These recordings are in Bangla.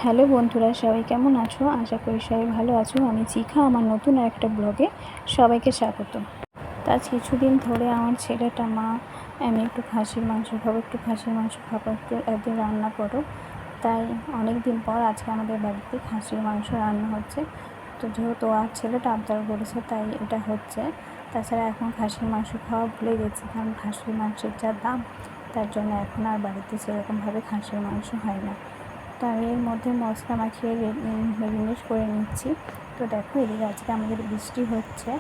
হ্যালো বন্ধুরা, সবাই কেমন আছো? আশা করি সবাই ভালো আছো। আমি চিখা, আমার নতুন একটা ব্লগে সবাইকে স্বাগত। আজ কিছুদিন ধরে আমার ছেলেটা মা আমি একটু খাসির মাংস খাবো, একটু একদিন রান্না করো। তাই অনেক দিন পর আজকে আমাদের বাড়িতে খাসির মাংস রান্না হচ্ছে। তো যেহেতু আর ছেলেটা আবদার করেছে তাই এটা হচ্ছে। তাছাড়া এখন খাসির মাংস খাওয়া ভুলে গেছি, কারণ খাসির মাংসের যা দাম, তার জন্য এখন আর বাড়িতে সেরকমভাবে খাসির মাংস হয় না। তো আমি এর মধ্যে মশলা মাখিয়ে ম্যারিনেট করে নিচ্ছি। তো দেখো, এদিকে আজকে আমাদের বৃষ্টি হচ্ছে,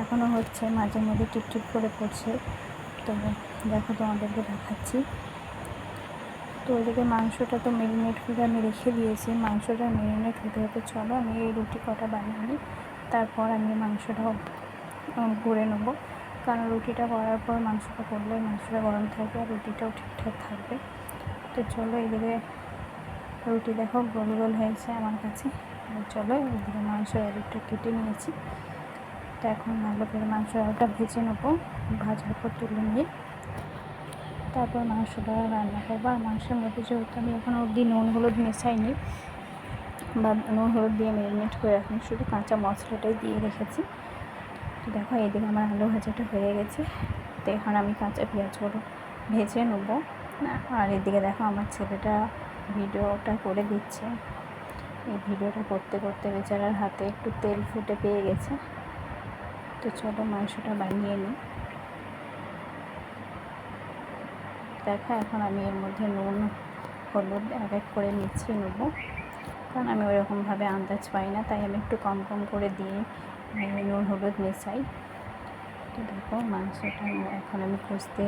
এখনও হচ্ছে, মাঝে মধ্যে টিপটিপ করে পড়ছে। তো দেখো, তোমাদেরকে দেখাচ্ছি। তো ওইদিকে মাংসটা তো ম্যারিনেট করে আমি রেখে দিয়েছি। মাংসটা ম্যারিনেট হতে হতে চলো আমি এই রুটি কটা বানিয়ে নিই, তারপর আমি মাংসটাও করে নেবো। কারণ রুটিটা করার পর মাংসটা করলে মাংসটা গরম থাকবে আর রুটিটাও ঠিকঠাক থাকবে। তো চলো, এদিকে রুটি দেখো গোল গোল হয়েছে আমার কাছে। চলো, এদিকে মাংসের আলুটা কেটে নিয়েছি। তো এখন ভালো করে মাংসের আলুটা ভেজে নেবো। ভাজার পর তুলে নিয়ে তারপর মাংসটা রান্না করবো। আর মাংসের মধ্যে যেহেতু আমি এখনও অবধি নুন হলুদ মেশাইনি বা নুন হলুদ দিয়ে ম্যারিনেট করে রাখিনি, শুধু কাঁচা মশলাটাই দিয়ে রেখেছি। তো দেখো, এদিকে আমার আলু ভাজাটা হয়ে গেছে। তো এখন আমি কাঁচা পেঁয়াজগুলো ভেজে নেবো। আর এদিকে দেখো, আমার ছেলেটা ভিডিওটা করে দিচ্ছে। এই ভিডিওটা করতে করতে বেচারার হাতে একটু তেল ফুটে পেয়ে গেছে। তো চলো মাংসটা বানিয়ে নিই। দেখো, এখন আমি এর মধ্যে নুন হলুদ এক এক করে মিশিয়ে নেবো, কারণ আমি ওরকমভাবে আন্দাজ পাই না, তাই আমি একটু কম কম করে দিয়ে নুন হলুদ মেশাই। তো দেখো, মাংসটা এখন আমি কষতে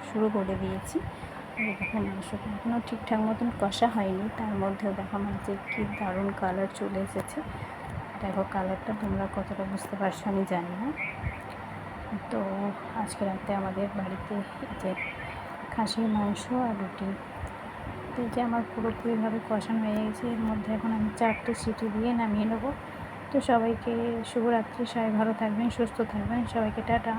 শুরু করে দিয়েছি। দেখো, মাংসটা এখনও ঠিকঠাক মতন কষা হয়নি, তার মধ্যেও দেখো মাংসের কী দারুণ কালার চলে এসেছে। দেখো, কালারটা তোমরা কতটা বুঝতে পারছো আমি জানি না। তো আজকে রাতে আমাদের বাড়িতে যে খাসির মাংস আর রুটি, তো যে আমার পুরোপুরিভাবে কষানো হয়ে গেছে। এর মধ্যে এখন আমি 4টে সিটি দিয়ে নামিয়ে নেবো। তো সবাইকে শুভরাত্রি, সবাই ভালো থাকবেন, সুস্থ থাকবেন, সবাইকে টাটা।